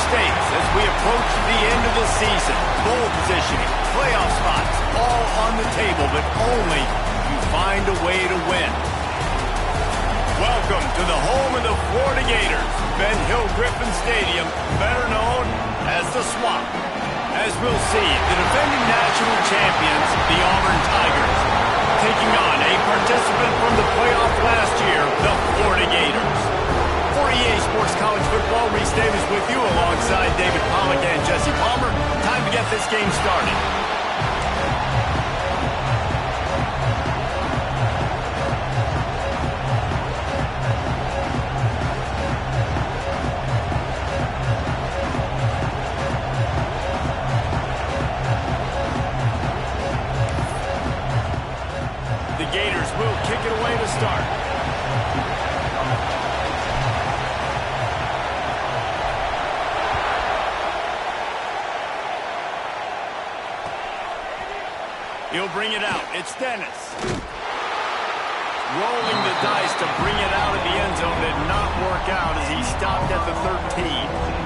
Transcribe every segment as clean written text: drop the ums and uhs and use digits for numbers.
stakes as we approach the end of the season. Bowl positioning, playoff spots, all on the table, but only if you find a way to win. Welcome to the home of the Florida Gators, Ben Hill Griffin Stadium, better known as the Swamp. As we'll see, the defending national champions, the Auburn Tigers, taking on a participant from the playoff last year, the Florida Gators. For EA Sports College Football, Reese Davis with you alongside David Pollack and Jesse Palmer. Time to get this game started. The Gators will kick it away to start. He'll bring it out. It's Dennis. Rolling the dice to bring it out of the end zone did not work out as he stopped at the 13.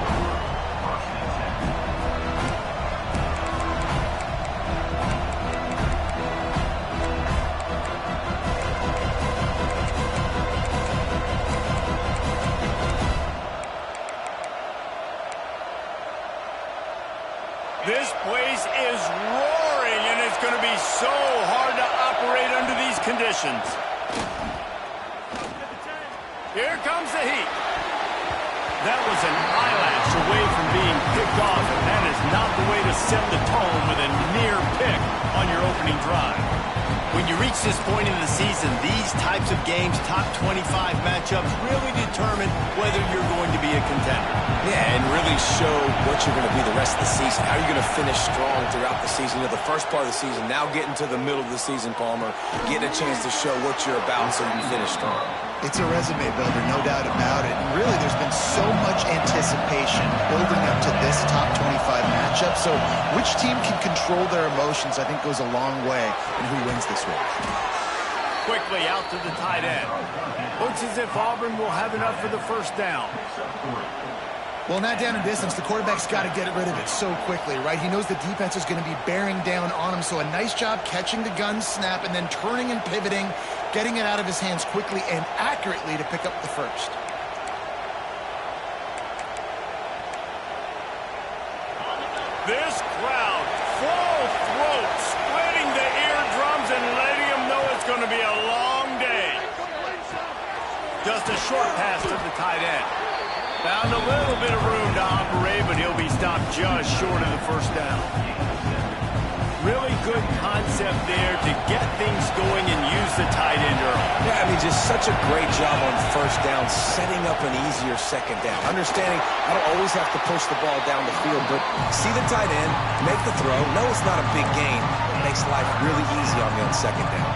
This place is roaring, and it's going to be so hard to operate under these conditions. Here comes the heat. That was an eyelash away from being picked off, and that is not the way to set the tone with a near pick on your opening drive. When you reach this point in the season, these types of games, top 25 matchups, really determine whether you're going to be a contender. Yeah, and really show what you're going to be the rest of the season. How you're going to finish strong throughout the season. You know, the first part of the season, now getting to the middle of the season, Palmer, getting a chance to show what you're about so you can finish strong. It's a resume builder, no doubt about it. And really, there's been so much anticipation building up to this top 25 matchup. So which team can control their emotions, I think, goes a long way in who wins this week. Quickly out to the tight end. Looks as if Auburn will have enough for the first down. Well, in that down and distance, the quarterback's got to get rid of it so quickly, right? He knows the defense is going to be bearing down on him, so a nice job catching the gun snap and then turning and pivoting, getting it out of his hands quickly and accurately to pick up the first. This crowd, full throat, splitting the eardrums and letting them know it's going to be a long day. Just a short pass to the tight end. Found a little bit of room to operate, but he'll be stopped just short of the first down. Really good concept there to get things going and use the tight end early. Yeah, I mean, just such a great job on first down, setting up an easier second down. Understanding I don't always have to push the ball down the field, but see the tight end, make the throw. No, it's not a big gain. It makes life really easy on me on second down.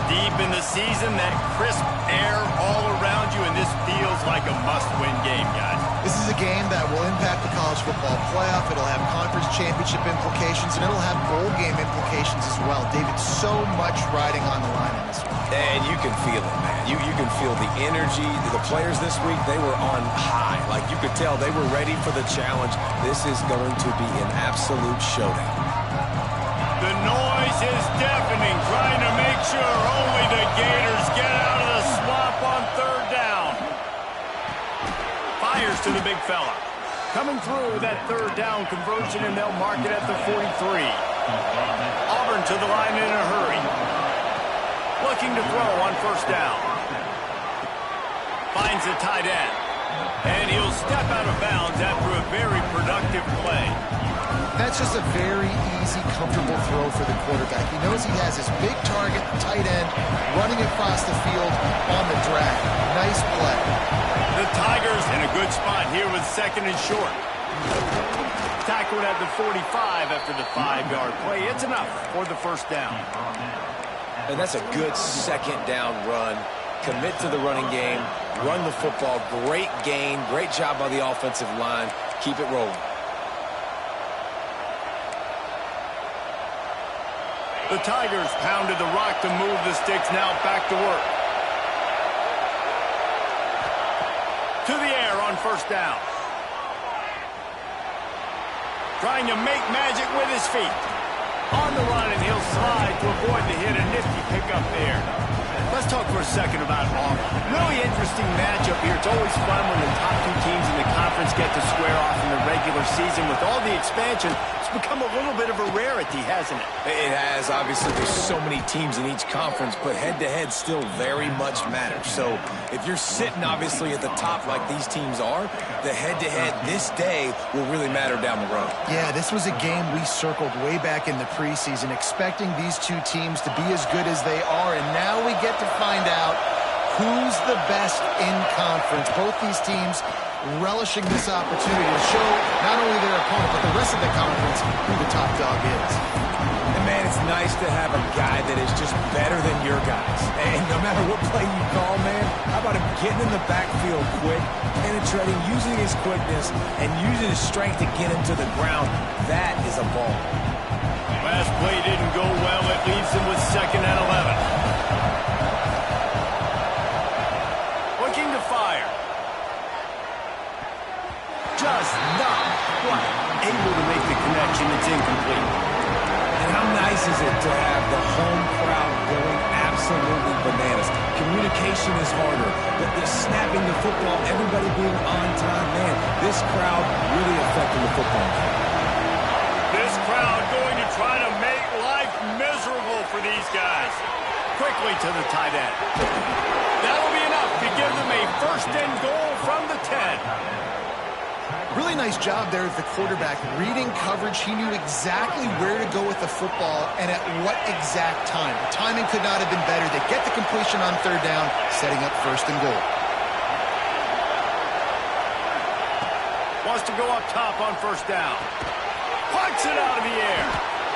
Deep in the season, that crisp air all around you, and this feels like a must-win game, guys. This is a game that will impact the college football playoff. It'll have conference championship implications, and it'll have bowl game implications as well. David, so much riding on the line in this one. And you can feel it, man. You can feel the energy. The players this week, they were on high. Like, you could tell they were ready for the challenge. This is going to be an absolute showdown. The noise is deafening, trying to make sure only the Gators get out of the swamp on third down. Fires to the big fella. Coming through that third down conversion, and they'll mark it at the 43. Auburn to the line in a hurry. Looking to throw on first down. Finds the tight end. And he'll step out of bounds after a very productive play. That's just a very easy, comfortable throw for the quarterback. He knows he has his big target, tight end, running across the field on the drag. Nice play. The Tigers in a good spot here with second and short. Tackled at the 45 after the 5-yard play. It's enough for the first down. And that's a good second down run. Commit to the running game. Run the football. Great gain. Great job by the offensive line. Keep it rolling. The Tigers pounded the rock to move the sticks, now back to work. To the air on first down. trying to make magic with his feet. On the run, and he'll slide to avoid the hit. A nifty pickup there. Let's talk for a second about Auburn. Really interesting matchup here. It's always fun when the top two teams in the conference get to square off in the regular season. With all the expansion, it's become a little bit of a rarity, hasn't it? It has. Obviously, there's so many teams in each conference, but head-to-head still very much matters. So if you're sitting, obviously, at the top like these teams are, the head-to-head this day will really matter down the road. Yeah, this was a game we circled way back in the preseason, expecting these two teams to be as good as they are, and now we get to find out who's the best in conference. Both these teams relishing this opportunity to show not only their opponent, but the rest of the conference who the top dog is. And, man, it's nice to have a guy that is just better than your guys. And no matter what play you call, man, how about him getting in the backfield quick, penetrating, using his quickness, and using his strength to get him to the ground? That is a ball. Last play didn't go well. It leaves him with 2nd and 11. Looking to fire. Just not quite able to make the connection. It's incomplete. And how nice is it to have the home crowd going absolutely bananas? Communication is harder, but the snapping the football, everybody being on time, man, this crowd really affecting the football game. This crowd going to try to make life miserable for these guys. Quickly to the tight end. That'll be enough to give them a 1st and goal from the 10. Really nice job there of the quarterback. Reading coverage, he knew exactly where to go with the football and at what exact time. The timing could not have been better. They get the completion on 3rd down, setting up 1st and goal. Wants to go up top on 1st down. Punts it out of the air.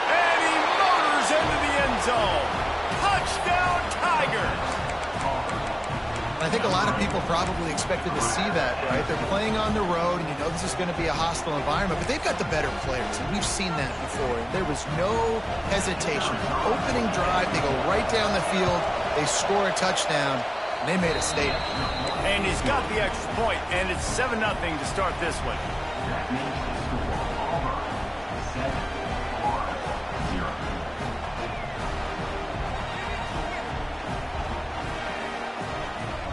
And he motors into the end zone. Touchdown, Tigers. I think a lot of people probably expected to see that, right? They're playing on the road, and you know this is going to be a hostile environment, but they've got the better players, and we've seen that before. There was no hesitation. Opening drive, they go right down the field, they score a touchdown, and they made a statement. And he's got the extra point, and it's 7-0 to start this one.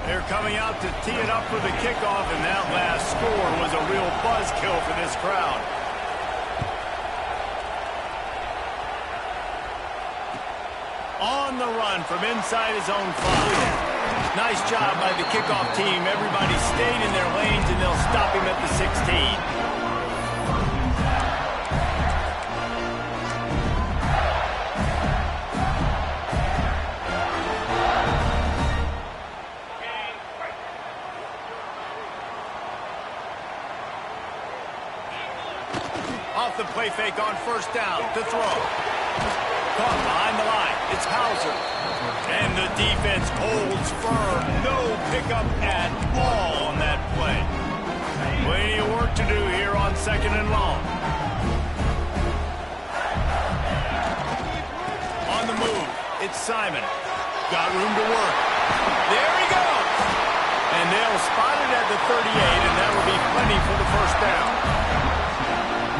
They're coming out to tee it up for the kickoff, and that last score was a real buzzkill for this crowd. On the run from inside his own 5. Nice job by the kickoff team. Everybody stayed in their lanes, and they'll stop him at the 16. Off the play fake on 1st down to throw. Caught behind the line. It's Hauser. And the defense holds firm. No pickup at all on that play. Plenty of work to do here on 2nd and long. On the move, it's Simon. Got room to work. There he goes. And they'll spot it at the 38, and that will be plenty for the 1st down.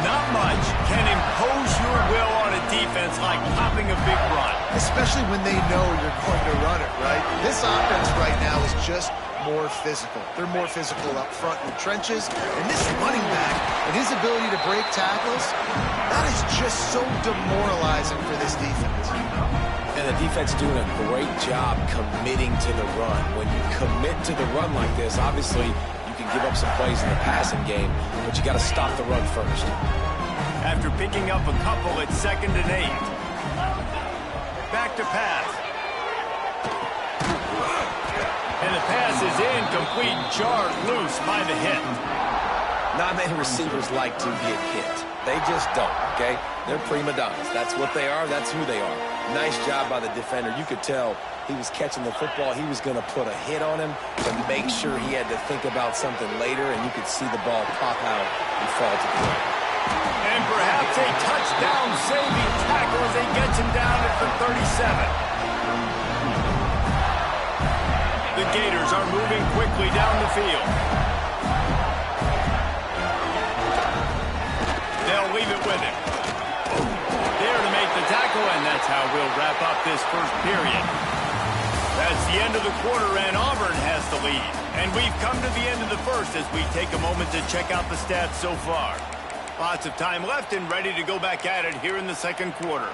Not much can impose your will on a defense like popping a big run. Especially when they know you're going to run it, right? This offense right now is just more physical. They're more physical up front in the trenches. And this running back and his ability to break tackles, that is just so demoralizing for this defense. And the defense doing a great job committing to the run. When you commit to the run like this, obviously you can give up some plays in the passing game, but you got to stop the run first. After picking up a couple, it's 2nd and 8. Back to pass. And the pass is incomplete, jarred loose by the hit. Not many receivers like to get hit. They just don't, okay? They're prima donnas. That's what they are. That's who they are. Nice job by the defender. You could tell he was catching the football. He was going to put a hit on him to make sure he had to think about something later, and you could see the ball pop out and fall to the ground. And perhaps a touchdown-saving tackle as he gets him down at the 37. The Gators are moving quickly down the field. They'll leave it with this first period. That's the end of the quarter, and Auburn has the lead. And we've come to the end of the first as we take a moment to check out the stats so far. Lots of time left and ready to go back at it here in the second quarter.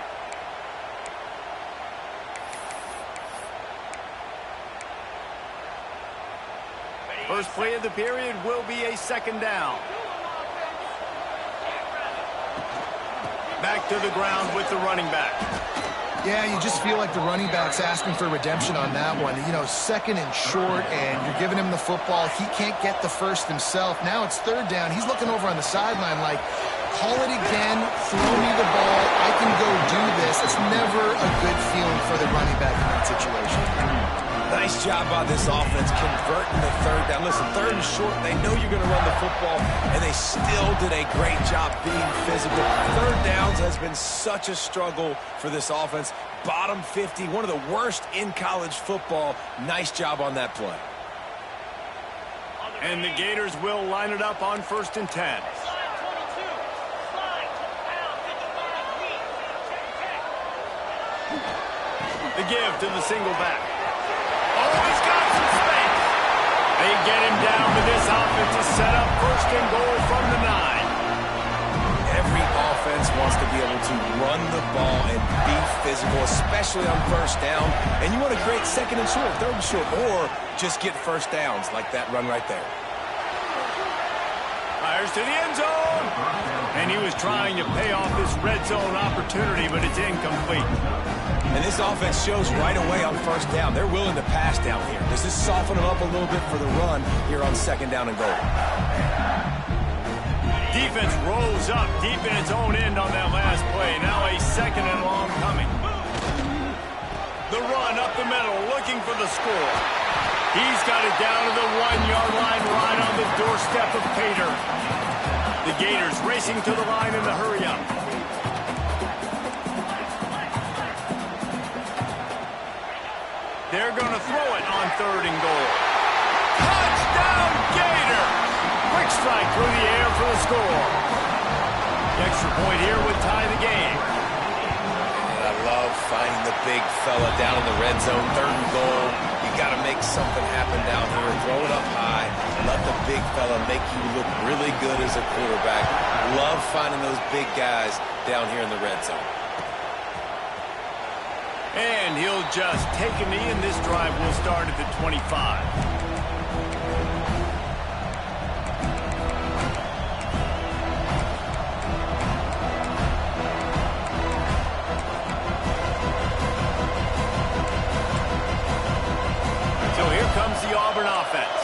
First play of the period will be a second down. Back to the ground with the running back. Yeah, you just feel like the running back's asking for redemption on that one. You know, second and short, and you're giving him the football. He can't get the first himself. Now it's third down. He's looking over on the sideline like, call it again, throw me the ball, I can go do this. It's never a good feeling for the running back in that situation. Nice job by this offense converting the third down. Listen, third and short, they know you're going to run the football, and they still did a great job being physical. Third downs has been such a struggle for this offense. Bottom 50, one of the worst in college football. Nice job on that play. And the Gators will line it up on 1st and 10. The give to the single back. Oh, he's got some space. They get him down, but this offense is set up 1st and goal from the 9. Every offense wants to be able to run the ball and be physical, especially on 1st down. And you want to create 2nd and short, 3rd and short, or just get 1st downs like that run right there. Fires to the end zone. And he was trying to pay off this red zone opportunity, but it's incomplete. And this offense shows right away on 1st down. They're willing to pass down here. Does this soften them up a little bit for the run here on 2nd down and goal? Defense rolls up deep in its own end on that last play. Now a 2nd and long coming. The run up the middle, looking for the score. He's got it down to the 1-yard line, right on the doorstep of Pater. The Gators racing to the line in the hurry-up. They're going to throw it on 3rd and goal. Touchdown, Gator! Quick strike through the air for the score. The extra point here would tie the game. And I love finding the big fella down in the red zone, 3rd and goal. You got to make something happen down here. Throw it up high. Let the big fella make you look really good as a quarterback. Love finding those big guys down here in the red zone. And he'll just take a knee, and this drive will start at the 25. So here comes the Auburn offense.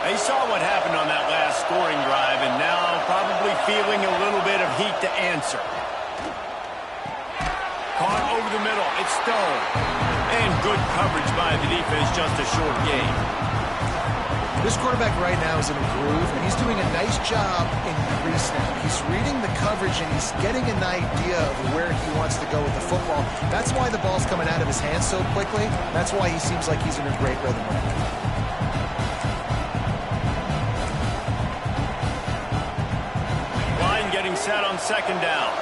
They saw what happened on that last scoring drive, and now probably feeling a little bit of heat to answer. Caught over the middle. It's Stone. And good coverage by the defense, just a short game. This quarterback right now is in a groove, and he's doing a nice job in pre-snap. He's reading the coverage, and he's getting an idea of where he wants to go with the football. That's why the ball's coming out of his hands so quickly. That's why he seems like he's in a great rhythm right now. Line getting set on 2nd down.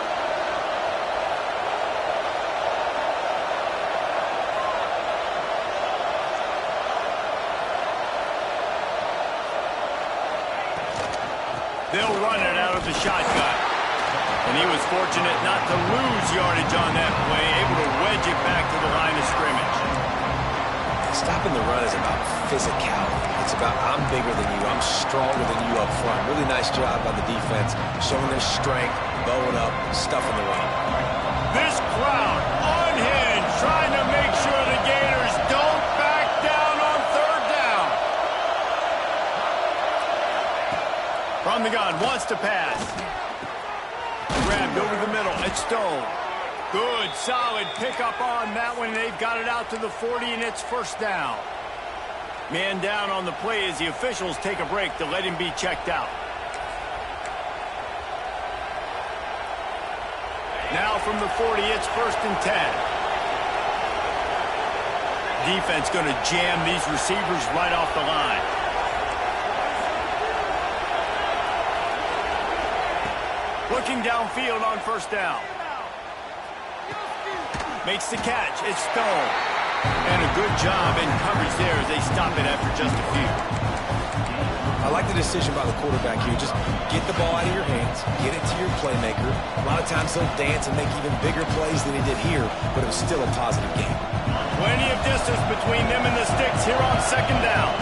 They'll run it out of the shotgun. And he was fortunate not to lose yardage on that play, able to wedge it back to the line of scrimmage. Stopping the run is about physicality. It's about I'm bigger than you, I'm stronger than you up front. Really nice job by the defense, showing their strength, bowing up, stuffing the run. This crowd unhinged, trying to make sure the Gators don't back down on 3rd down. From the gun, wants to pass. Grabbed over the middle. It's Stone. Good, solid pickup on that one. They've got it out to the 40, and it's 1st down. Man down on the play as the officials take a break to let him be checked out. Now from the 40, it's 1st and 10. Defense going to jam these receivers right off the line. Looking downfield on 1st down. Makes the catch. It's Stone. And a good job in coverage there as they stop it after just a few. I like the decision by the quarterback here. Just get the ball out of your hands, get it to your playmaker. A lot of times he'll dance and make even bigger plays than he did here, but it was still a positive game. Plenty of distance between them and the sticks here on second down.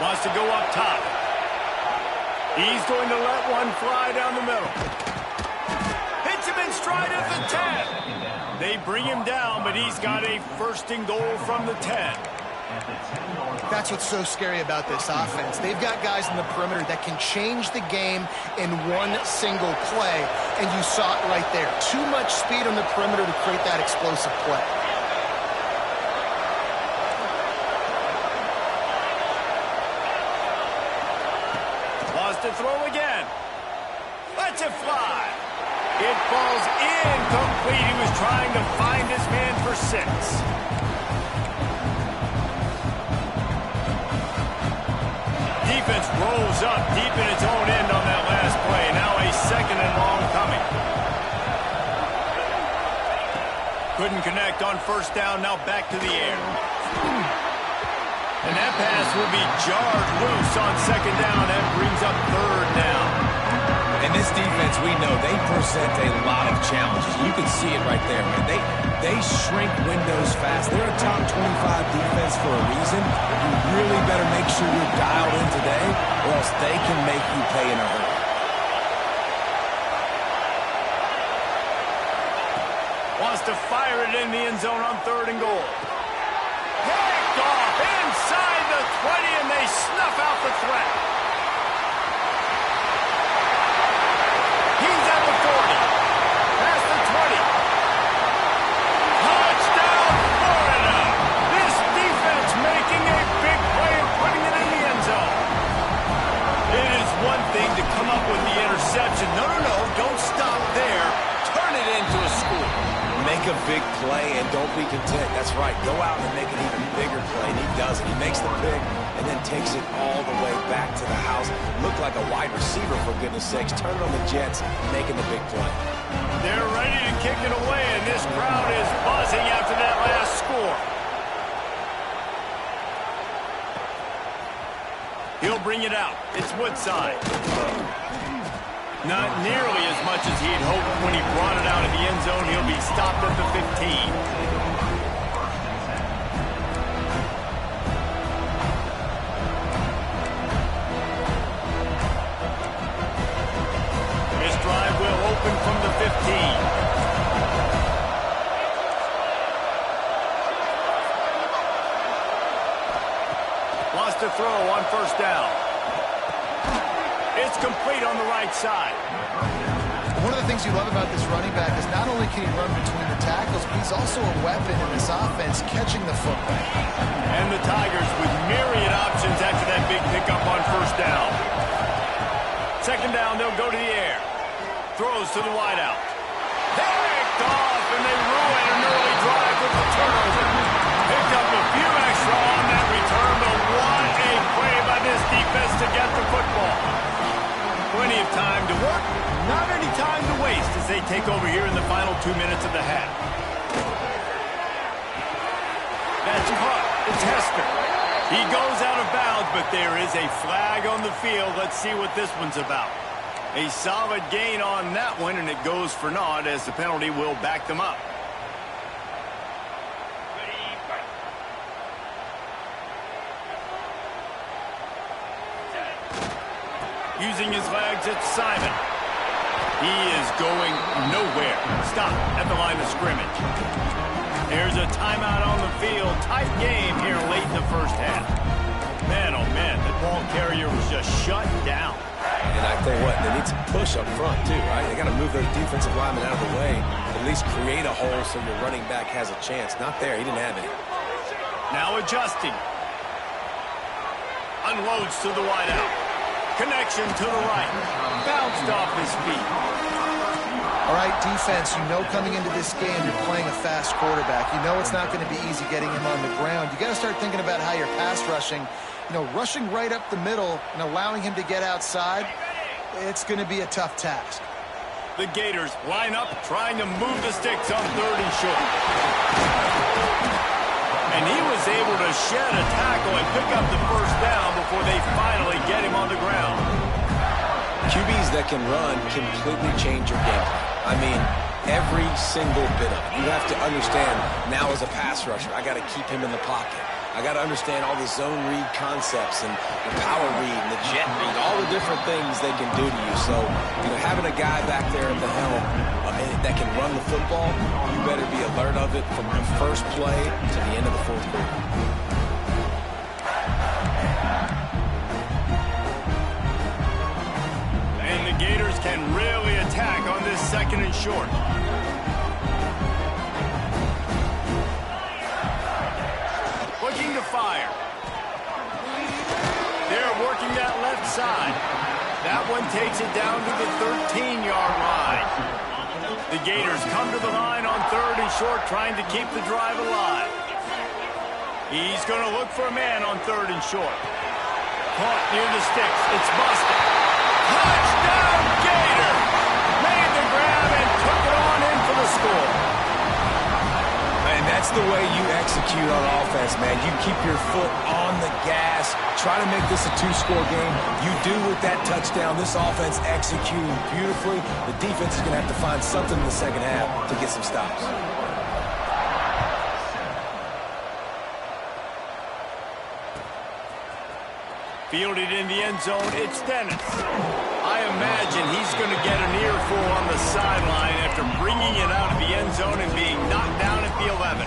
Wants to go up top. He's going to let one fly down the middle. Hits him in stride at the 10. They bring him down, but he's got a first and goal from the 10. That's what's so scary about this offense. They've got guys in the perimeter that can change the game in one single play, and you saw it right there. Too much speed on the perimeter to create that explosive play. To throw again. Lets it fly. It falls incomplete. He was trying to find his man for 6. Defense rolls up deep in its own end on that last play. Now a second and long coming. Couldn't connect on first down. Now back to the air. And that pass will be jarred loose on second down. That brings up third down. And this defense, we know, they present a lot of challenges. You can see it right there, man. They shrink windows fast. They're a top 25 defense for a reason. You really better make sure you're dialed in today, or else they can make you pay in a hurry. Wants to fire it in the end zone on third and goal. Picked off inside the 20, and they snuff out the threat. He's at the 40. Past the 20. Touchdown, Florida. This defense making a big play and putting it in the end zone. It is one thing to come up with the interception. No, don't stop there. Turn it into a score. Make a big play and don't be content. That's right. Go out and make an even bigger play. And he does it. He makes the pick and then takes it all the way back to the house. Looked like a wide receiver, for goodness sakes. Turn it on the Jets, making the big play. They're ready to kick it away, and this crowd is buzzing after that last score. He'll bring it out. It's Woodside. Not nearly as much as he'd hoped when he brought it out of the end zone. He'll be stopped at the 15. This drive will open from the 15. Wants to throw on first down. It's complete on the right side. One of the things you love about this running back is not only can he run between the tackles, but he's also a weapon in this offense, catching the football. And the Tigers with myriad options after that big pickup on first down. Second down, they'll go to the air. Throws to the wideout. Picked off, and they ruin an early drive with the turnover. Picked up a few extra on that return, but what a play by this defense to get the football. Plenty of time to work, not any time to waste as they take over here in the final 2 minutes of the half. That's caught. It's Hester. He goes out of bounds, but there is a flag on the field. Let's see what this one's about. A solid gain on that one, and it goes for naught as the penalty will back them up. Using his legs, it's Simon. He is going nowhere. Stop at the line of scrimmage. There's a timeout on the field. Tight game here late in the first half. Man, oh man, the ball carrier was just shut down. And I tell you what, they need some push up front too, right? They got to move those defensive linemen out of the way. At least create a hole so your running back has a chance. Not there. He didn't have any. Now adjusting. Unloads to the wideout. Connection to the right. Bounced off his feet. All right, defense, you know coming into this game you're playing a fast quarterback. You know it's not going to be easy getting him on the ground. You got to start thinking about how you're pass rushing. You know, rushing right up the middle and allowing him to get outside, it's going to be a tough task. The Gators line up trying to move the sticks on 3rd and short. And he was able to shed a tackle and pick up the first down before they finally get him on the ground. QBs that can run completely change your game plan. I mean, every single bit of it. You have to understand now as a pass rusher, I got to keep him in the pocket. I got to understand all the zone read concepts and the power read and the jet read, all the different things they can do to you. So, you know, having a guy back there at the helm that can run the football, you better be alert of it from the first play to the end of the 4th quarter. And the Gators can really attack on this 2nd and short. Looking to fire. They're working that left side. That one takes it down to the 13-yard line. The Gators come to the line on 3rd and short, trying to keep the drive alive. He's going to look for a man on 3rd and short. Caught near the sticks. It's busted. Touchdown, Gator! Made the grab and took it on in for the score. And that's the way you execute on offense, man. You keep your foot on the gas, try to make this a 2-score game. You do with that touchdown. This offense executing beautifully. The defense is going to have to find something in the 2nd half to get some stops. Fielded in the end zone, it's Dennis. I imagine he's going to get an earful on the sideline after bringing it out of the end zone and being knocked down at the 11.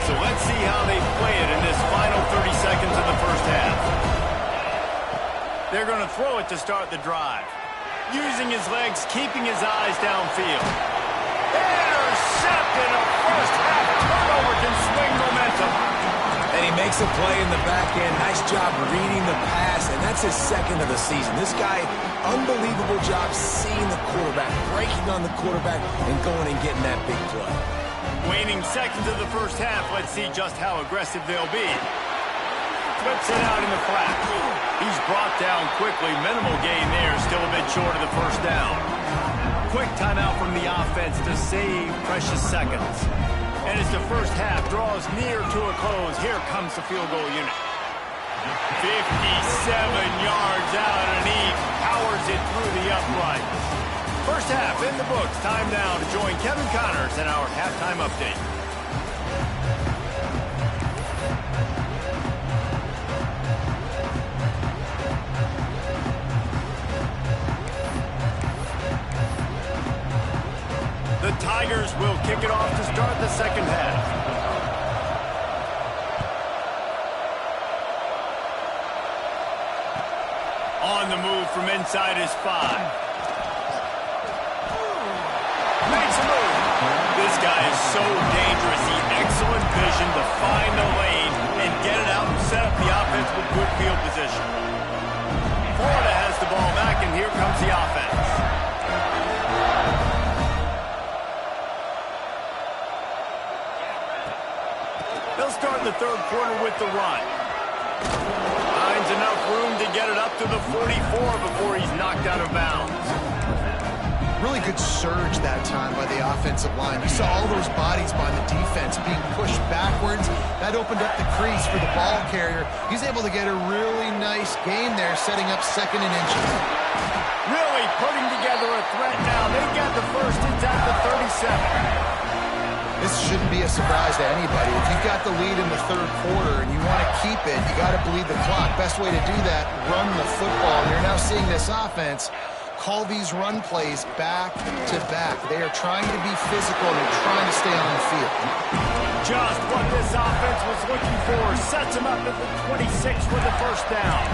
So let's see how they play it in this final 30 seconds of the first half. They're going to throw it to start the drive. Using his legs, keeping his eyes downfield. Intercepted, a first half turnover can swing momentum. And he makes a play in the back end. Nice job reading the pass, and that's his 2nd of the season. This guy, unbelievable job seeing the quarterback, breaking on the quarterback, and going and getting that big play. Waning seconds of the first half. Let's see just how aggressive they'll be. Flips it out in the flat. He's brought down quickly. Minimal gain there. Still a bit short of the first down. Quick timeout from the offense to save precious seconds. And as the first half draws near to a close, here comes the field goal unit. 57 yards out, and he powers it through the uprights. First half in the books. Time now to join Kevin Connors in our halftime update. The Tigers will kick it off to start the 2nd half. On the move from inside his 5. Makes a move. This guy is so dangerous. He excellent vision to find the lane and get it out and set up the offense with good field position. Florida has the ball back, and here comes the offense. They'll start the 3rd quarter with the run. Finds enough room to get it up to the 44 before he's knocked out of bounds. Really good surge that time by the offensive line. You saw all those bodies by the defense being pushed backwards. That opened up the crease for the ball carrier. He's able to get a really nice gain there, setting up 2nd and inches. Really putting together a threat now. They got the first. It's at the 37. This shouldn't be a surprise to anybody. If you've got the lead in the 3rd quarter and you want to keep it, you got to bleed the clock. Best way to do that, run the football. And you're now seeing this offense call these run plays back to back. They are trying to be physical and they're trying to stay on the field. Just what this offense was looking for. Sets him up at the 26 with the first down.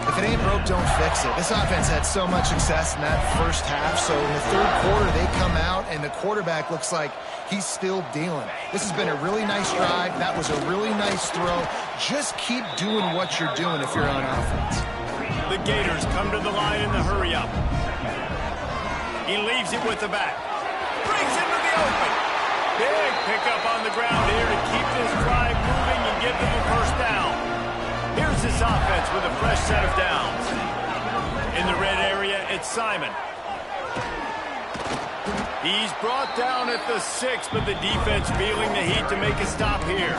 If it ain't broke, don't fix it. This offense had so much success in that first half, so in the third quarter they come out and the quarterback looks like he's still dealing. This has been a really nice drive. That was a really nice throw. Just keep doing what you're doing if you're on offense. The Gators come to the line in the hurry-up. He leaves it with the back. Brings into the open. Big pickup on the ground here to keep this drive moving and give them a first down. Here's this offense with a fresh set of downs. In the red area, it's Simon. He's brought down at the 6, but the defense feeling the heat to make a stop here.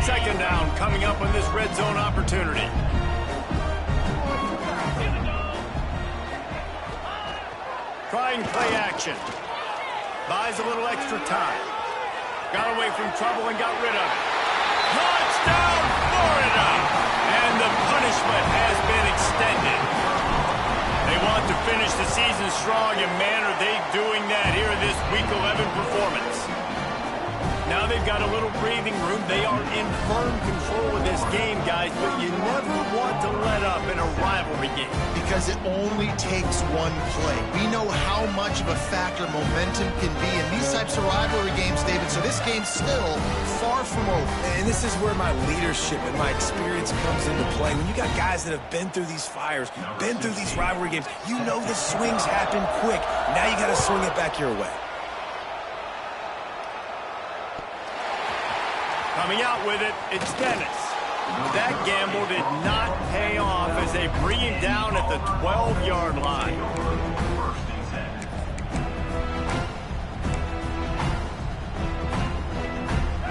Second down coming up on this red zone opportunity. Trying play action. Buys a little extra time. Got away from trouble and got rid of it. Touchdown, Florida! And the punishment has been extended. They want to finish the season strong, and man, are they doing that here in this Week 11 performance. Now they've got a little breathing room. They are in firm control of this game, guys, but you never want to let up in a rivalry game. Because it only takes one play. We know how much of a factor momentum can be in these types of rivalry games, David, so this game's still far from over. And this is where my leadership and my experience comes into play. When you got guys that have been through these fires, been through these rivalry games, you know the swings happen quick. Now you got to swing it back your way. Coming out with it, it's Dennis. That gamble did not pay off as they bring him down at the 12-yard line.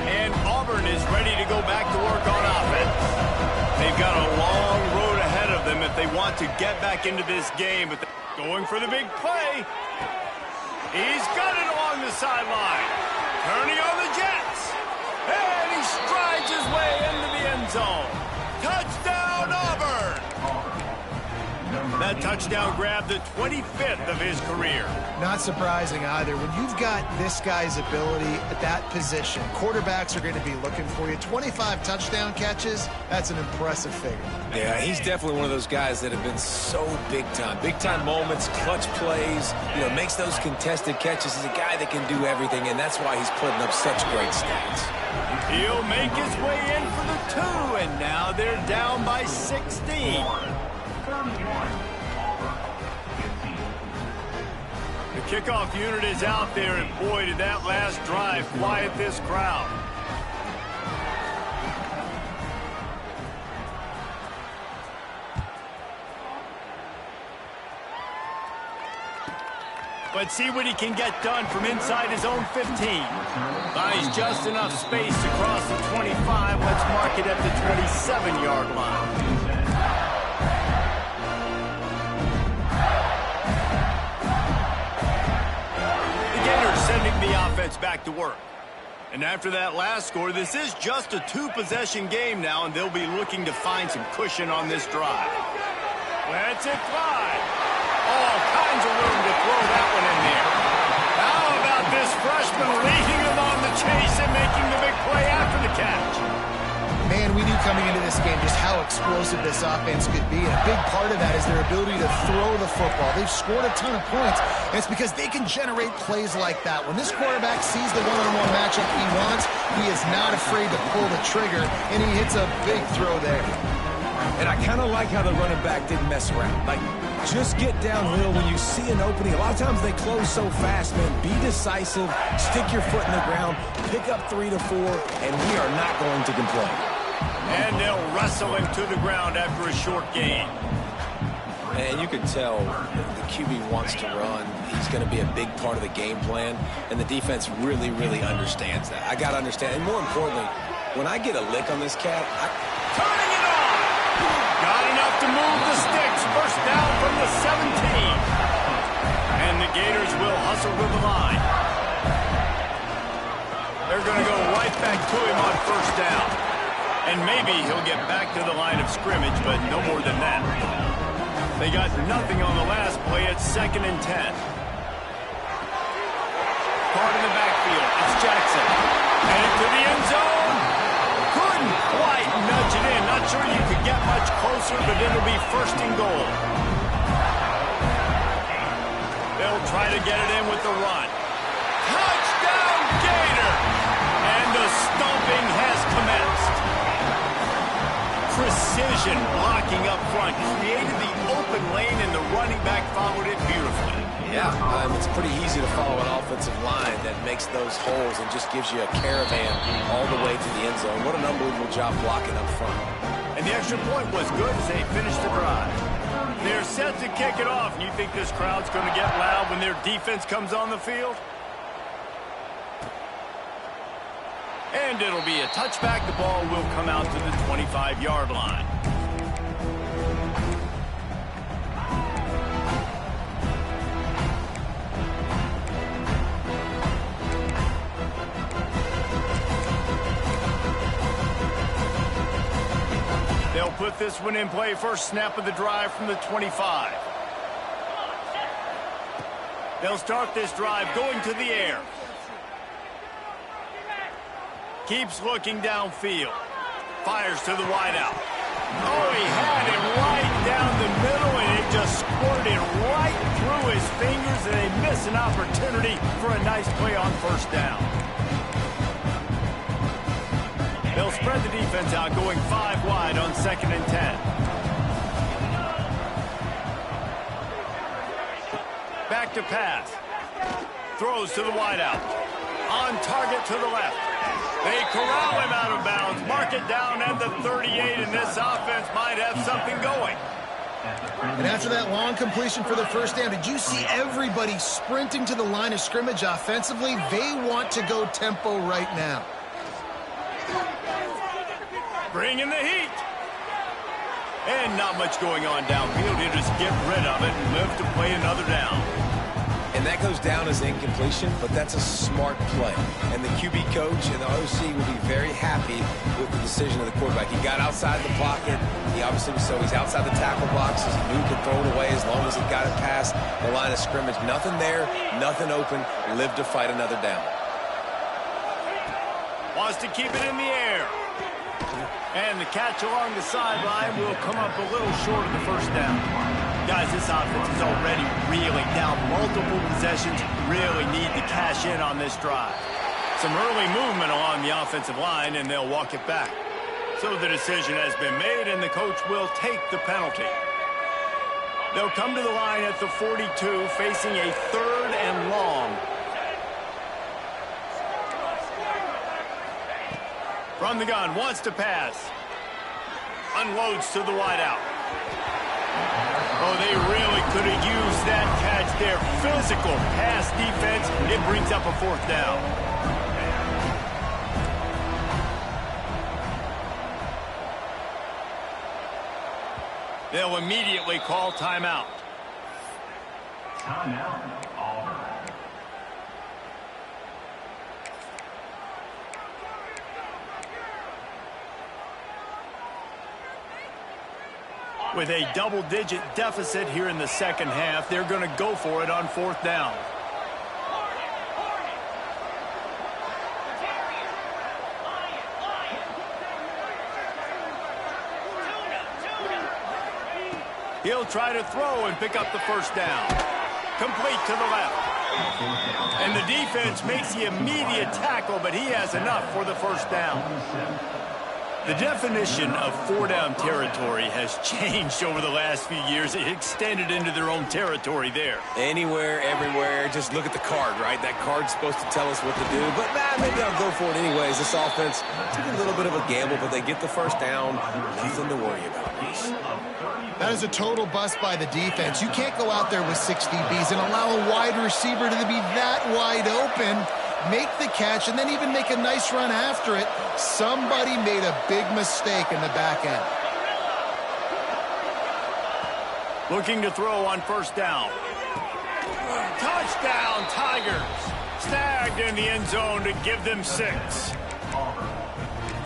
And Auburn is ready to go back to work on offense. They've got a long road ahead of them if they want to get back into this game, but they're going for the big play. He's got it along the sideline. Turning on the Jets. And he strides his way into the end zone. Touchdown, Auburn! That touchdown grabbed the 25th of his career. Not surprising either. When you've got this guy's ability at that position, quarterbacks are going to be looking for you. 25 touchdown catches, that's an impressive figure. Yeah, he's definitely one of those guys that have been so big time. Big time moments, clutch plays, makes those contested catches. He's a guy that can do everything, and that's why he's putting up such great stats. He'll make his way in for the 2, and now they're down by 16. The kickoff unit is out there, and boy, did that last drive quiet this crowd. Let's see what he can get done from inside his own 15. Buys just enough space to cross the 25. Let's mark it at the 27-yard line. The Gators sending the offense back to work. And after that last score, this is just a 2-possession game now, and they'll be looking to find some cushion on this drive. Let's it fly. All kinds of room to throw that one in there. How about this freshman leading them on the chase and making the big play after the catch? Man, we knew coming into this game just how explosive this offense could be, and a big part of that is their ability to throw the football. They've scored a ton of points, and it's because they can generate plays like that. When this quarterback sees the one-on-one matchup he wants, he is not afraid to pull the trigger, and he hits a big throw there. And I kind of like how the running back didn't mess around. Just get downhill when you see an opening. A lot of times they close so fast, man. Be decisive, stick your foot in the ground, pick up 3 to 4, and we are not going to complain. And they'll wrestle him to the ground after a short gain. And you can tell the QB wants to run. He's going to be a big part of the game plan, and the defense really, really understands that. I got to understand, and more importantly, when I get a lick on this cat, turning it on! Got enough to move the sticks. First down from the 17. And the Gators will hustle with the line. They're going to go right back to him on first down. And maybe he'll get back to the line of scrimmage, but no more than that. They got nothing on the last play at 2nd and 10. Caught in the backfield. It's Jackson. Headed to the end zone. Couldn't quite nudge it in. Not sure you could get much closer, but it'll be 1st and goal. They'll try to get it in with the run. Touchdown, Gator! And the stomping has commenced. Precision blocking up front. Created the open lane, and the running back followed it beautifully. Yeah, it's pretty easy to follow an offensive line that makes those holes and just gives you a caravan all the way to the end zone. What an unbelievable job blocking up front. And the extra point was good as they finished the drive. They're set to kick it off, and you think this crowd's going to get loud when their defense comes on the field? And it'll be a touchback. The ball will come out to the 25-yard line. They'll put this one in play. First snap of the drive from the 25. They'll start this drive going to the air. Keeps looking downfield. Fires to the wideout. Oh, he had it right down the middle, and it just squirted right through his fingers, and they miss an opportunity for a nice play on 1st down. They'll spread the defense out, going 5 wide on 2nd and 10. Back to pass. Throws to the wideout. On target to the left. They corral him out of bounds. Mark it down at the 38, and this offense might have something going. And after that long completion for the 1st down, did you see everybody sprinting to the line of scrimmage offensively? They want to go tempo right now. Bring in the heat. And not much going on downfield. He'll just get rid of it and live to play another down. And that goes down as incompletion, but that's a smart play. And the QB coach and the OC will be very happy with the decision of the quarterback. He got outside the pocket. He obviously was he's outside the tackle boxes. He knew he could throw it away as long as he got it past the line of scrimmage. Nothing there, nothing open. Live to fight another down. Wants to keep it in the air. And the catch along the sideline will come up a little short of the 1st down. Guys, this offense is already reeling down multiple possessions. Really need to cash in on this drive. Some early movement along the offensive line, and they'll walk it back. So the decision has been made, and the coach will take the penalty. They'll come to the line at the 42, facing a 3rd and long. From the gun, wants to pass. Unloads to the wideout. Oh, they really could have used that catch there. Physical pass defense. It brings up a 4th down. They'll immediately call timeout. Timeout, Auburn. With a double-digit deficit here in the 2nd half, they're going to go for it on 4th down. He'll try to throw and pick up the 1st down. Complete to the left. And the defense makes the immediate tackle, but he has enough for the 1st down. The definition of 4-down territory has changed over the last few years. It extended into their own territory there. Anywhere, everywhere, just look at the card, right? That card's supposed to tell us what to do, but maybe I'll go for it anyways. This offense took a little bit of a gamble, but they get the 1st down. Nothing to worry about, Reese. That is a total bust by the defense. You can't go out there with 6 DBs and allow a wide receiver to be that wide open, make the catch, and then even make a nice run after it. Somebody made a big mistake in the back end. Looking to throw on 1st down. Touchdown, Tigers. Snagged in the end zone to give them 6.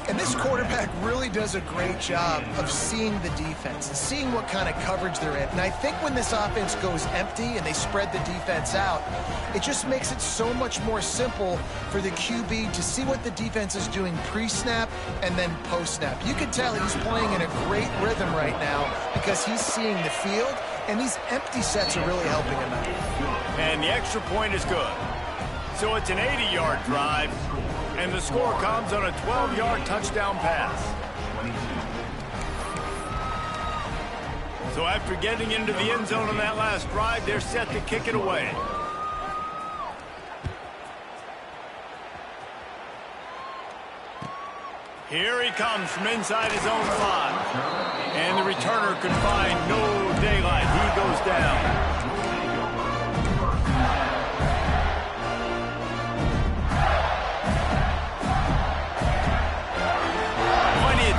And this quarterback really does a great job of seeing the defense and seeing what kind of coverage they're in. And I think when this offense goes empty and they spread the defense out, it just makes it so much more simple for the QB to see what the defense is doing pre-snap and then post-snap. You can tell he's playing in a great rhythm right now because he's seeing the field, and these empty sets are really helping him out. And the extra point is good. So it's an 80-yard drive, and the score comes on a 12-yard touchdown pass. So after getting into the end zone on that last drive, they're set to kick it away. Here he comes from inside his own 5. And the returner could find no daylight. He goes down.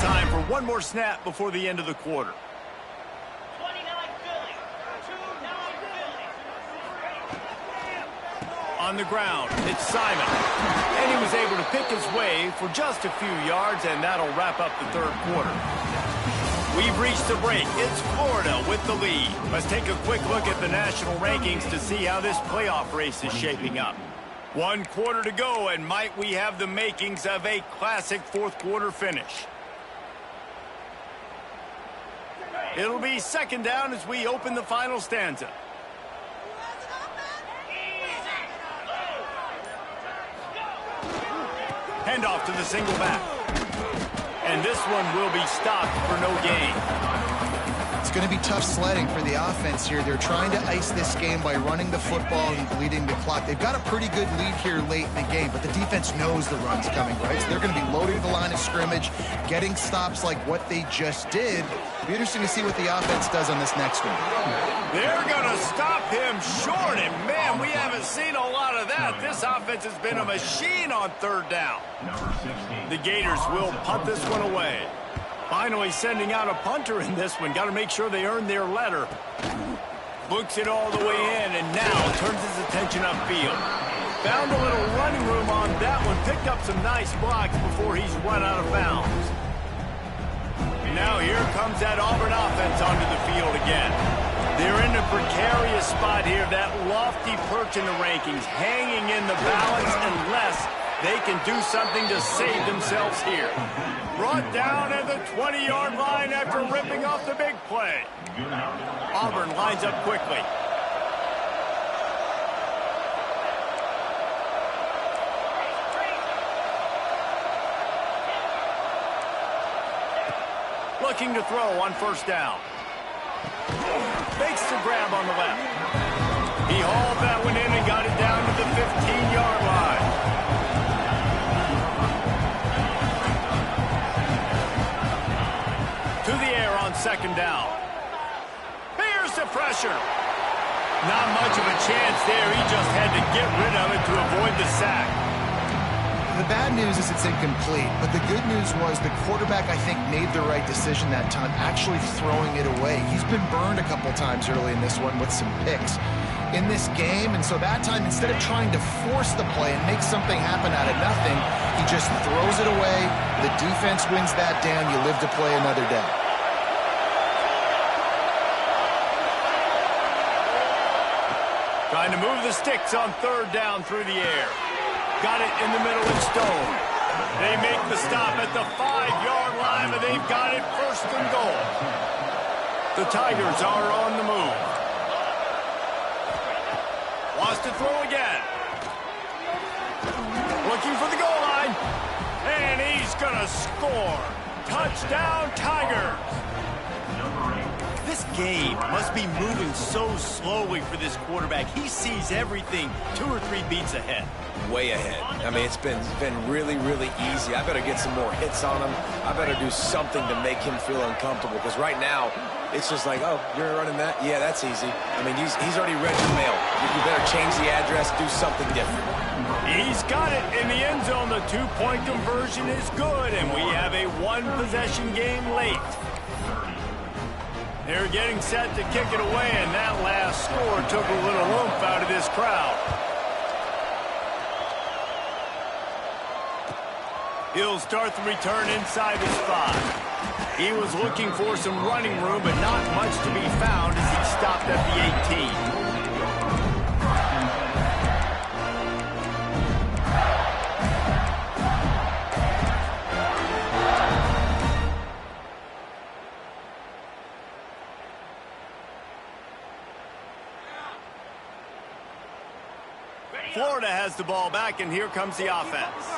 Time for one more snap before the end of the quarter. 29 Philly. 29 Philly. On the ground, it's Simon. And he was able to pick his way for just a few yards, and that'll wrap up the third quarter. We've reached the break. It's Florida with the lead. Let's take a quick look at the national rankings to see how this playoff race is shaping up. 1 quarter to go, and might we have the makings of a classic fourth quarter finish. It'll be second down as we open the final stanza. Handoff to the single back. And this one will be stopped for no gain. It's going to be tough sledding for the offense here. They're trying to ice this game by running the football and bleeding the clock. They've got a pretty good lead here late in the game, but the defense knows the run's coming, right? So they're going to be loading the line of scrimmage, getting stops like what they just did. It'll be interesting to see what the offense does on this next one. They're going to stop him short, and man, we haven't seen a lot of that. This offense has been a machine on third down. The Gators will punt this one away. Finally sending out a punter in this one. Got to make sure they earn their letter. Books it all the way in, and now turns his attention upfield. Found a little running room on that one. Picked up some nice blocks before he's run out of bounds. And now here comes that Auburn offense onto the field again. They're in a precarious spot here. That lofty perch in the rankings, hanging in the balance unless they can do something to save themselves here. Brought down at the 20-yard line after ripping off the big play. Auburn lines up quickly. Looking to throw on first down. Fakes the grab on the left. He hauled that one in and got it down to the 15-yard line. To the air on second down. Here's the pressure. Not much of a chance there. He just had to get rid of it to avoid the sack. The bad news is it's incomplete, but the good news was the quarterback, I think, made the right decision that time, actually throwing it away. He's been burned a couple times early in this one with some picks in this game, and so that time, instead of trying to force the play and make something happen out of nothing, he just throws it away. The defense wins that down. You live to play another day. Trying to move the sticks on third down through the air. Got it in the middle and Stone. They make the stop at the 5-yard line, but they've got it first and goal. The Tigers are on the move. Wants to throw again. Looking for the goal line. And he's going to score. Touchdown, Tigers. This game must be moving so slowly for this quarterback. He sees everything 2 or 3 beats ahead. Way ahead. I mean, it's been really, really easy. I better get some more hits on him. I better do something to make him feel uncomfortable, because right now, it's just like, oh, you're running that? Yeah, that's easy. I mean, he's already read the mail. You better change the address, do something different. He's got it in the end zone. The 2-point conversion is good, and we have a 1-possession game late. They're getting set to kick it away, and that last score took a little oomph out of this crowd. He'll start the return inside his 5. He was looking for some running room, but not much to be found as he stopped at the 18. Florida has the ball back, and here comes the offense.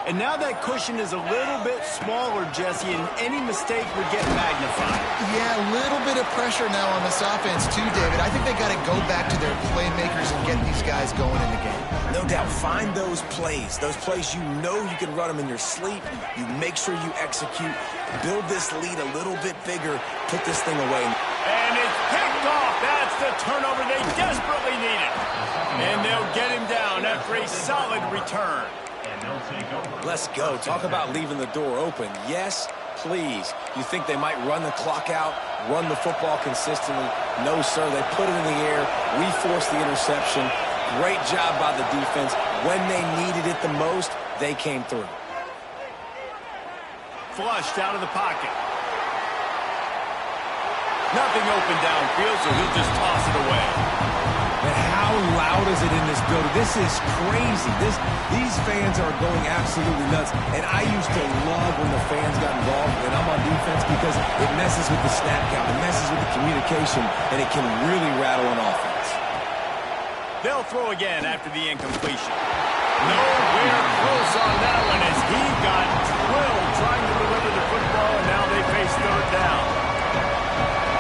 And now that cushion is a little bit smaller, Jesse, and any mistake would get magnified. Yeah, a little bit of pressure now on this offense too, David. I think they got to go back to their playmakers and get these guys going in the game. No doubt, find those plays you know you can run them in your sleep. You make sure you execute, build this lead a little bit bigger, put this thing away. And it's picked off. That's the turnover they desperately needed. And they'll get him down after a solid return. Let's go. Talk about leaving the door open. Yes, please. You think they might run the clock out, run the football consistently? No, sir. They put it in the air. We forced the interception. Great job by the defense. When they needed it the most, they came through. Flushed out of the pocket. Nothing open downfield, so he'll just toss it away. And how loud is it in this building? This is crazy. These fans are going absolutely nuts. And I used to love when the fans got involved, and I'm on defense, because it messes with the snap count, it messes with the communication, and it can really rattle an offense. They'll throw again after the incompletion. Nowhere close on that one as he got drilled trying to deliver the football, and now they face third down.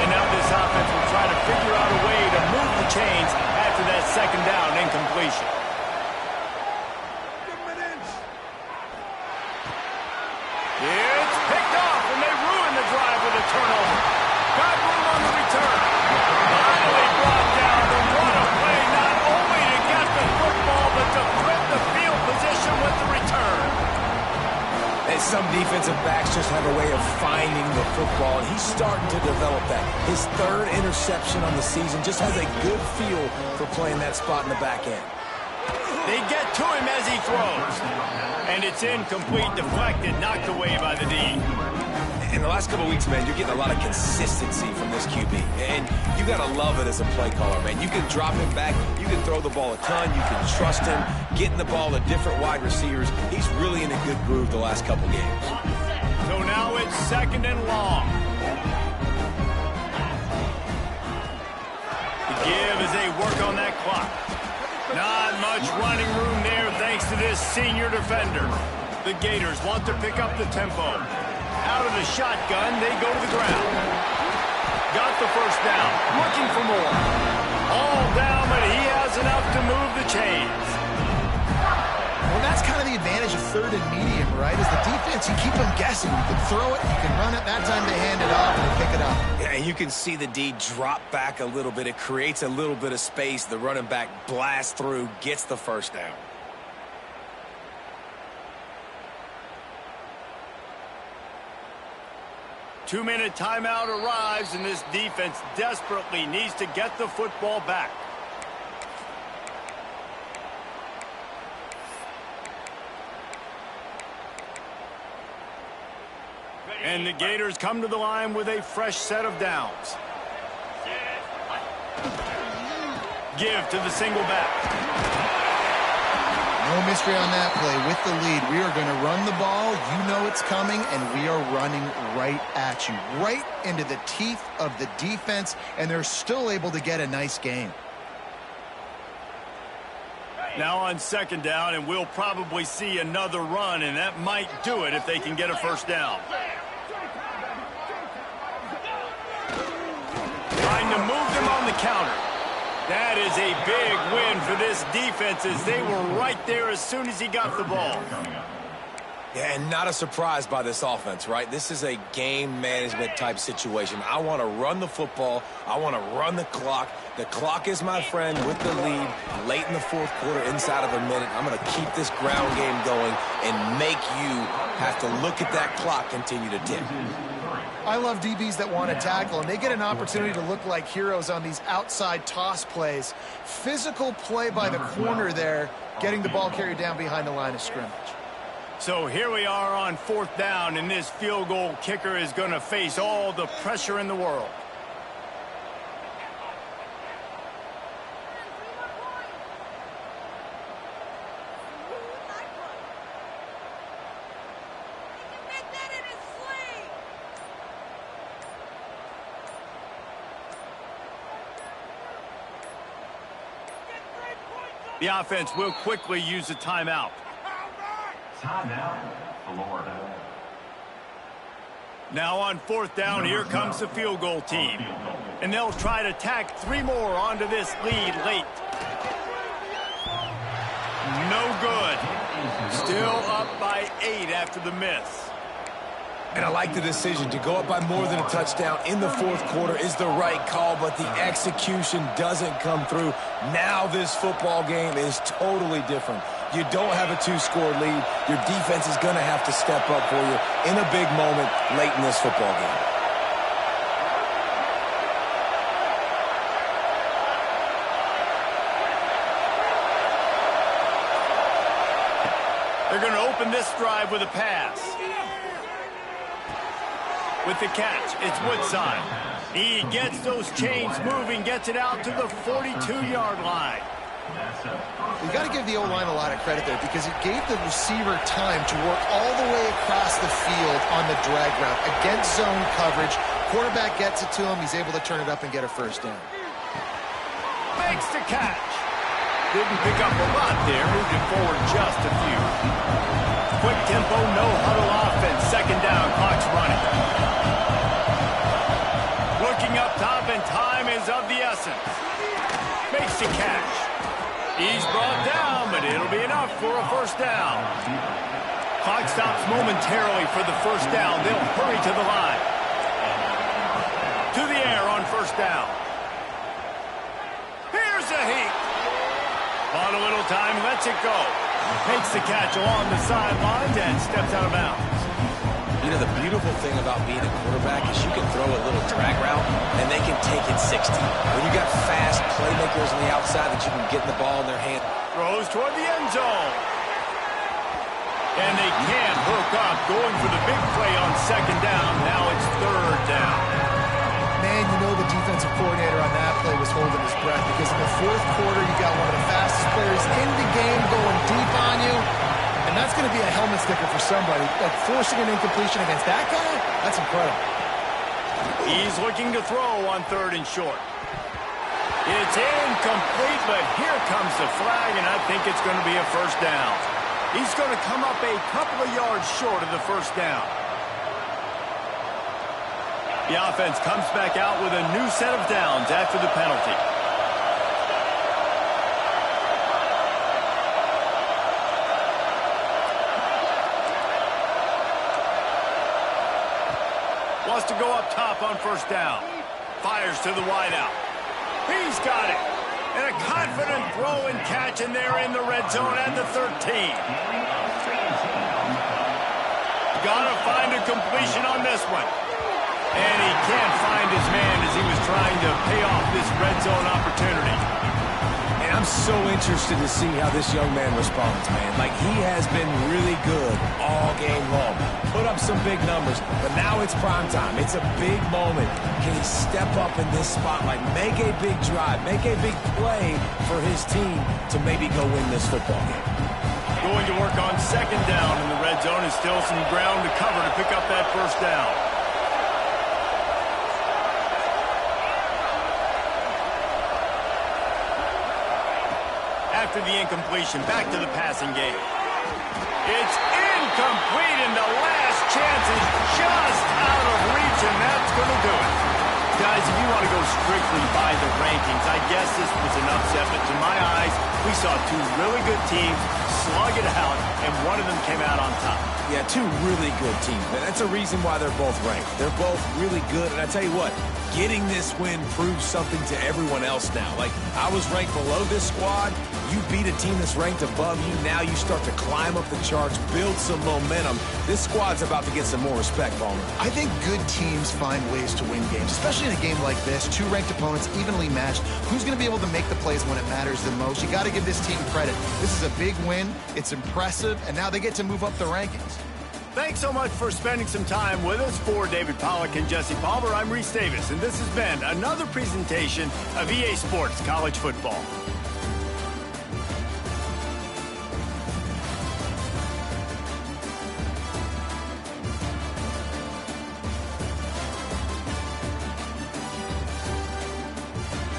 And now this offense will try to figure out a way to move the chains after that second down incompletion. It's picked off, and they ruin the drive with a turnover. Got room on the return. Finally brought down the run play, not only to get the football, but to flip the field position with the return. And some defensive backs just have a way of finding the football, and he's starting to develop that. His third interception on the season, just has a good feel for playing that spot in the back end. They get to him as he throws. And it's incomplete, deflected, knocked away by the D. In the last couple of weeks, man, you're getting a lot of consistency from this QB. And you got to love it as a play caller, man. You can drop him back. You can throw the ball a ton. You can trust him. Getting the ball to different wide receivers. He's really in a good groove the last couple games. So now it's second and long. The give as they work on that clock. Not much running room there thanks to this senior defender. The Gators want to pick up the tempo. Out of the shotgun, they go to the ground. Got the first down, looking for more. All down, but he has enough to move the chains. Well, that's kind of the advantage of third and medium, right? Is the defense, you keep them guessing. You can throw it, you can run it. That time they hand it off and they pick it up. Yeah, and you can see the D drop back a little bit. It creates a little bit of space. The running back blasts through, gets the first down. Two-minute timeout arrives, and this defense desperately needs to get the football back. And the Gators come to the line with a fresh set of downs. Give to the single back. No mystery on that play. With the lead, we are going to run the ball. You know it's coming, and we are running right at you, right into the teeth of the defense, and they're still able to get a nice gain. Now on second down, and we'll probably see another run, and that might do it if they can get a first down. Trying to move them on the counter. That is a big win for this defense as they were right there as soon as he got the ball. Yeah, and not a surprise by this offense, right? This is a game management type situation. I want to run the football. I want to run the clock. The clock is my friend with the lead late in the fourth quarter, inside of a minute. I'm going to keep this ground game going and make you have to look at that clock continue to tick. I love DBs that want to tackle, and they get an opportunity to look like heroes on these outside toss plays. Physical play by the corner there, getting the ball carried down behind the line of scrimmage. So here we are on 4th down, and this field goal kicker is going to face all the pressure in the world. The offense will quickly use a timeout. Timeout, Florida. Now on 4th down, here comes the field goal team. And they'll try to tack 3 more onto this lead late. No good. Still up by 8 after the miss. And I like the decision to go up by more than a touchdown in the 4th quarter is the right call, but the execution doesn't come through. Now this football game is totally different. You don't have a 2-score lead. Your defense is going to have to step up for you in a big moment late in this football game. They're going to open this drive with a pass. With the catch, it's Woodside. He gets those chains moving, gets it out to the 42-yard line. You got to give the O-line a lot of credit there because it gave the receiver time to work all the way across the field on the drag route against zone coverage. Quarterback gets it to him. He's able to turn it up and get a first down. Makes the catch. Didn't pick up a lot there. Moved it forward just a few. Quick tempo, no huddle offense. 2nd down, clock's running. Looking up top, and time is of the essence. Makes the catch. He's brought down, but it'll be enough for a first down. Clock stops momentarily for the first down. They'll hurry to the line. To the air on 1st down. Here's a heat. On a little time, lets it go. Makes the catch along the sidelines and steps out of bounds. You know, the beautiful thing about being a quarterback is you can throw a little drag route, and they can take it 60. When you got fast playmakers on the outside that you can get the ball in their hand. Throws toward the end zone. And they can't hook up. Going for the big play on 2nd down. Now it's 3rd down. Man, you know the defensive coordinator on that play was holding his breath because in the 4th quarter, you got one of the fastest players in the game going deep on you. And that's going to be a helmet sticker for somebody. Like forcing an incompletion against that guy, that's incredible. He's looking to throw on 3rd and short. It's incomplete, but here comes the flag, and I think it's going to be a first down. He's going to come up a couple of yards short of the first down. The offense comes back out with a new set of downs after the penalty. Wants to go up top on 1st down. Fires to the wideout. He's got it. And a confident throw and catch, and they're in the red zone at the 13. Gotta find a completion on this one. And he can't find his man as he was trying to pay off this red zone opportunity. And I'm so interested to see how this young man responds, man. Like, he has been really good all game long. Put up some big numbers, but now it's prime time. It's a big moment. Can he step up in this spotlight, make a big drive, make a big play for his team to maybe go win this football game? Going to work on 2nd down in the red zone, and still some ground to cover to pick up that first down. After the incompletion, back to the passing game. It's incomplete, and the last chance is just out of reach, and that's going to do it. Guys, if you want to go strictly by the rankings, I guess this was an upset, but to my eyes, we saw 2 really good teams slug it out, and one of them came out on top. Yeah, 2 really good teams, man. That's a reason why they're both ranked. They're both really good, and I tell you what, getting this win proves something to everyone else now. Like, I was ranked below this squad. You beat a team that's ranked above you. Now you start to climb up the charts, build some momentum. This squad's about to get some more respect, Palmer. I think good teams find ways to win games, especially in a game like this. Two ranked opponents, evenly matched. Who's going to be able to make the plays when it matters the most? You got to give this team credit. This is a big win. It's impressive, and now they get to move up the rankings. Thanks so much for spending some time with us. For David Pollack and Jesse Palmer, I'm Reese Davis, and this has been another presentation of EA Sports College Football.